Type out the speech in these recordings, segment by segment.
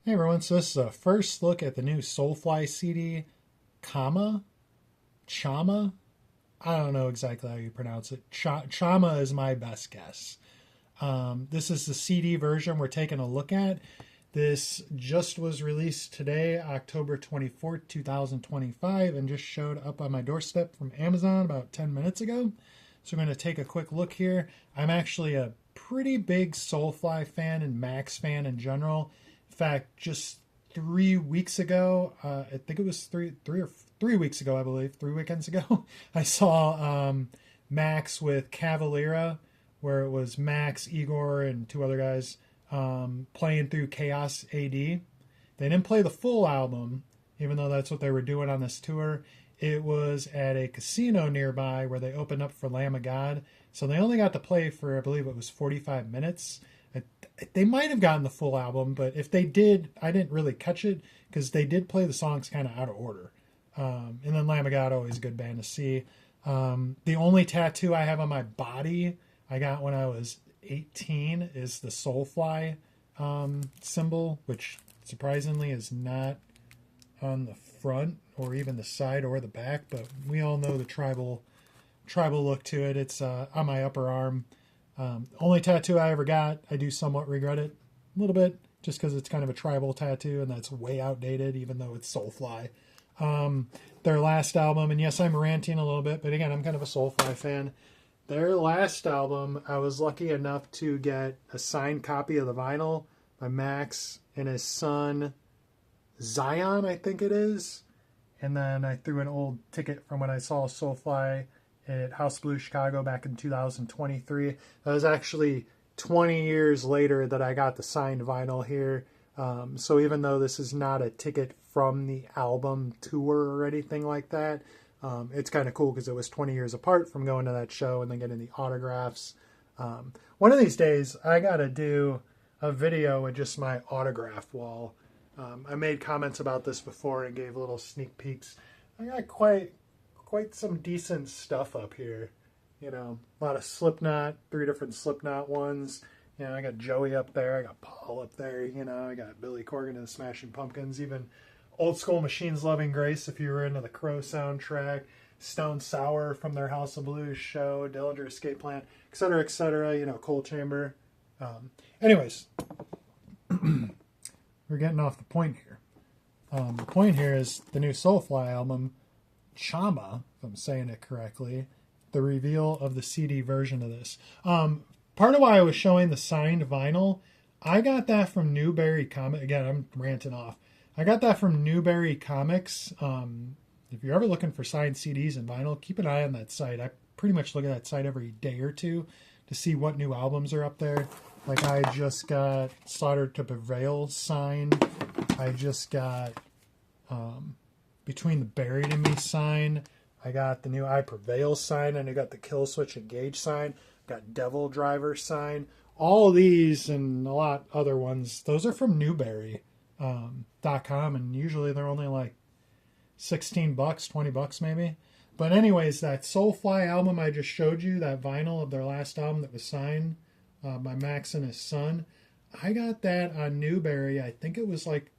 Hey everyone, so this is a first look at the new Soulfly CD, Chama. I don't know exactly how you pronounce it. Chama is my best guess. This is the CD version we're taking a look at. This just was released today, October 24th, 2025, and just showed up on my doorstep from Amazon about 10 minutes ago. So I'm going to take a quick look here. I'm actually a pretty big Soulfly fan and Max fan in general. In fact, just 3 weeks ago, I think it was three weeks ago, I believe, 3 weekends ago, I saw Max with Cavalera, where it was Max, Igor, and two other guys playing through Chaos AD. They didn't play the full album, even though that's what they were doing on this tour. It was at a casino nearby where they opened up for Lamb of God. So they only got to play for, I believe it was 45 minutes. They might have gotten the full album, but if they did, I didn't really catch it because they did play the songs kind of out of order. And then Lamb of God, always a good band to see. The only tattoo I have on my body I got when I was 18 is the Soulfly symbol, which surprisingly is not on the front or even the side or the back, but we all know the tribal look to it. It's on my upper arm. Only tattoo I ever got. I do somewhat regret it a little bit just because it's kind of a tribal tattoo and that's way outdated, even though it's Soulfly. Their last album, and yes, I'm ranting a little bit, but again, I'm kind of a Soulfly fan. Their last album, I was lucky enough to get a signed copy of the vinyl by Max and his son, Zion, I think it is. And then I threw an old ticket from when I saw Soulfly at House Blue Chicago back in 2023. That was actually 20 years later that I got the signed vinyl here. So even though this is not a ticket from the album tour or anything like that, it's kind of cool because it was 20 years apart from going to that show and then getting the autographs. One of these days, I got to do a video with just my autograph wall. I made comments about this before and gave little sneak peeks. I got quite some decent stuff up here. You know, a lot of Slipknot, 3 different Slipknot ones. You know, I got Joey up there. I got Paul up there. You know, I got Billy Corgan and the Smashing Pumpkins. Even Old School Machines Loving Grace, if you were into the Crow soundtrack. Stone Sour from their House of Blues show. Dillinger Escape Plan, etc., etc. You know, Coal Chamber. Anyways, we're getting off the point here. The point here is the new Soulfly album, Chama, if I'm saying it correctly, the reveal of the CD version of this. Part of why I was showing the signed vinyl, I got that from Newberry Comics. Again, I'm ranting off. I got that from Newberry Comics. If you're ever looking for signed CDs and vinyl, keep an eye on that site. I pretty much look at that site every day or two to see what new albums are up there. Like I just got Slaughter to Prevail signed. I just got Between the Buried and Me signed. I got the new I Prevail sign, and I got the Kill Switch Engage sign. Got Devil Driver sign. All of these and a lot other ones, those are from Newberry.com, and usually they're only like $16, $20 maybe. But anyways, that Soulfly album I just showed you, that vinyl of their last album that was signed by Max and his son, I got that on Newberry. I think it was like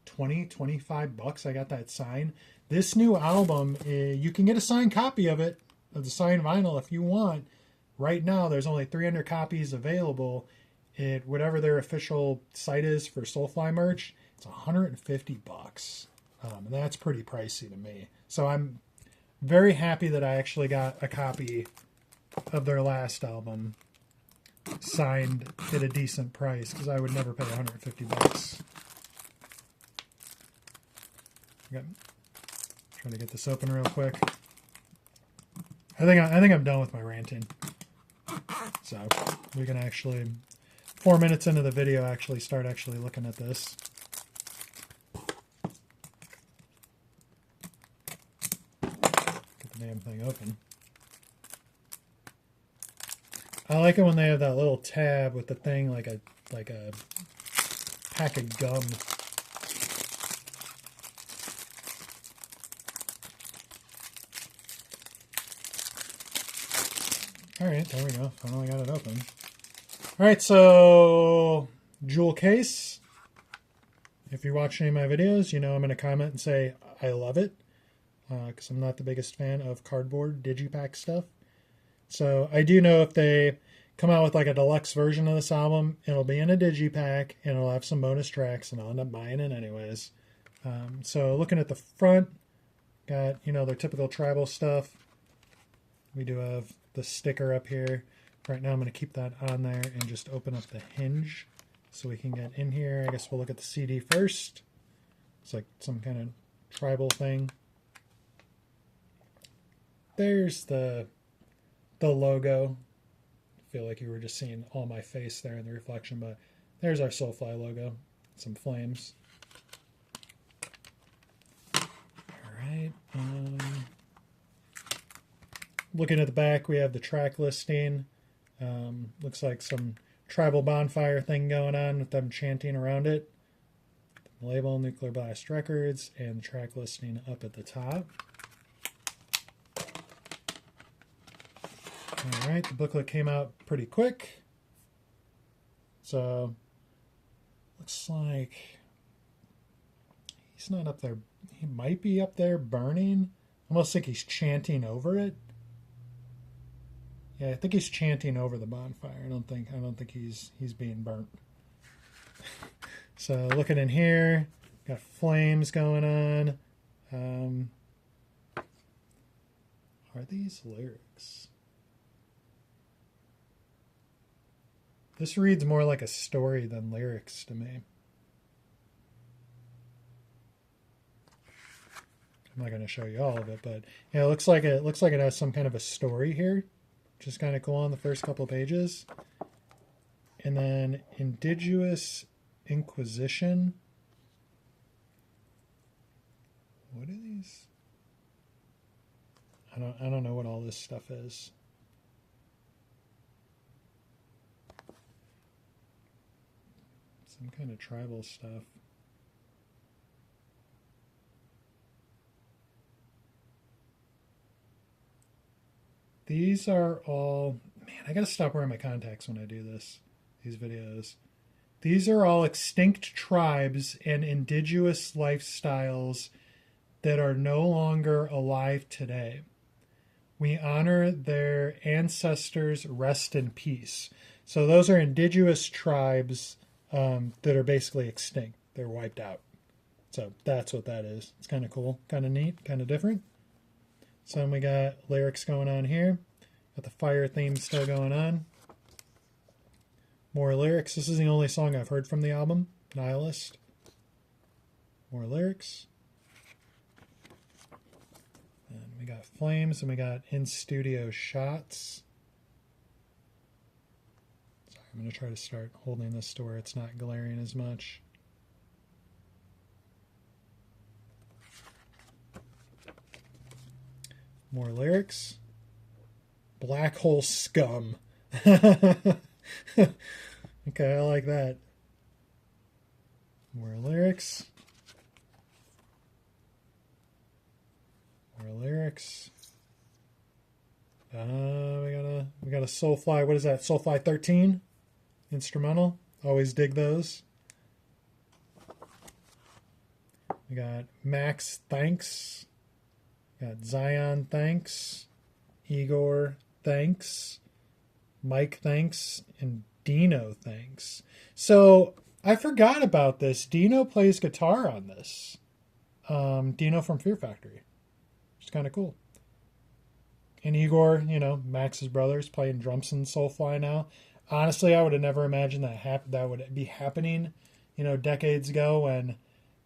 $25. I got that signed. This new album, you can get a signed copy of it, of the signed vinyl if you want. Right now, there's only 300 copies available at whatever their official site is for Soulfly merch. It's $150. And that's pretty pricey to me. So I'm very happy that I actually got a copy of their last album signed at a decent price, because I would never pay $150. Okay. Trying to get this open real quick. I think I'm done with my ranting. So we can actually, 4 minutes into the video, start looking at this. Get the damn thing open. I like it when they have that little tab with the thing like a pack of gum. All right, there we go. Finally got it open. All right, so jewel case. if you watch any of my videos, you know I'm going to comment and say I love it, because I'm not the biggest fan of cardboard digipack stuff. So I do know if they come out with like a deluxe version of this album, it'll be in a digipack and it'll have some bonus tracks, and I'll end up buying it anyways. So looking at the front, got, you know, their typical tribal stuff. We do have the sticker up here. Right now I'm going to keep that on there and just open up the hinge so we can get in here. I guess we'll look at the CD first. It's like some kind of tribal thing. There's the logo. I feel like you were just seeing all my face there in the reflection, but there's our Soulfly logo. Some flames. All right. Looking at the back, we have the track listing. Looks like some tribal bonfire thing going on with them chanting around it. The label, Nuclear Blast Records, and the track listing up at the top. All right, the booklet came out pretty quick. So, looks like he's not up there. He might be up there burning. Almost think he's chanting over it. Yeah, I think he's chanting over the bonfire. I don't think he's being burnt. So looking in here, got flames going on. Are these lyrics? This reads more like a story than lyrics to me. I'm not going to show you all of it, but yeah, it looks like it has some kind of a story here, which is kind of cool on the first couple pages. And then Indigenous Inquisition. What are these? I don't know what all this stuff is. Some kind of tribal stuff. These are all, man, I gotta stop wearing my contacts when I do these videos. These are all extinct tribes and indigenous lifestyles that are no longer alive today. We honor their ancestors, rest in peace. So those are indigenous tribes that are basically extinct. They're wiped out. So that's what that is. It's kind of cool, kind of neat, kind of different. So then we got lyrics going on here. Got the fire theme still going on. More lyrics. This is the only song I've heard from the album, Nihilist. More lyrics. And we got flames, and we got in-studio shots. Sorry, I'm going to try to start holding this to where it's not glaring as much. More lyrics. Black hole scum. Okay, I like that. More lyrics. More lyrics. We got a Soulfly. What is that? Soulfly 13 instrumental. Always dig those. We got Max Thanks. Got Zion Thanks. Igor Thanks. Mike Thanks. And Dino Thanks. So I forgot about this. Dino plays guitar on this. Dino from Fear Factory. It's kind of cool. And Igor, you know, Max's brother, is playing drums in Soulfly now. Honestly, I would have never imagined that would be happening, you know, decades ago when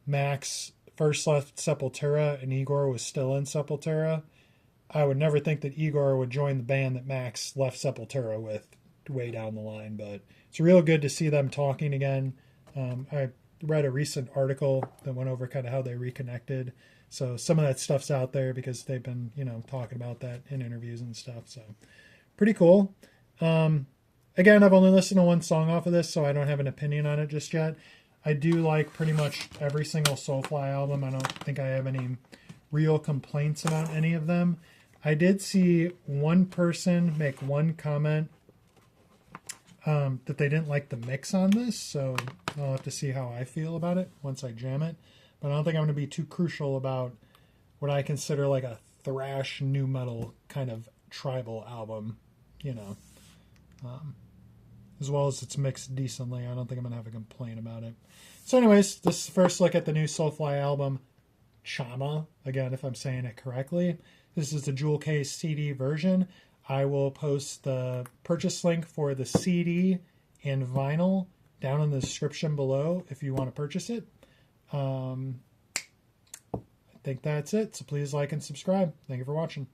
Max first left Sepultura and Igor was still in Sepultura. I would never think that Igor would join the band that Max left Sepultura with way down the line, but it's real good to see them talking again. I read a recent article that went over kind of how they reconnected. So some of that stuff's out there because they've been, you know, talking about that in interviews and stuff. So pretty cool. Again, I've only listened to one song off of this, so I don't have an opinion on it just yet. I do like pretty much every single Soulfly album. I don't think I have any real complaints about any of them. I did see one person make one comment that they didn't like the mix on this, so I'll have to see how I feel about it once I jam it. But I don't think I'm going to be too crucial about what I consider like a thrash new metal kind of tribal album, you know. As well as it's mixed decently, I don't think I'm going to have a complaint about it. So anyways, this is the first look at the new Soulfly album, Chama, again, if I'm saying it correctly. This is the jewel case CD version. I will post the purchase link for the CD and vinyl down in the description below if you want to purchase it. I think that's it, so please like and subscribe. Thank you for watching.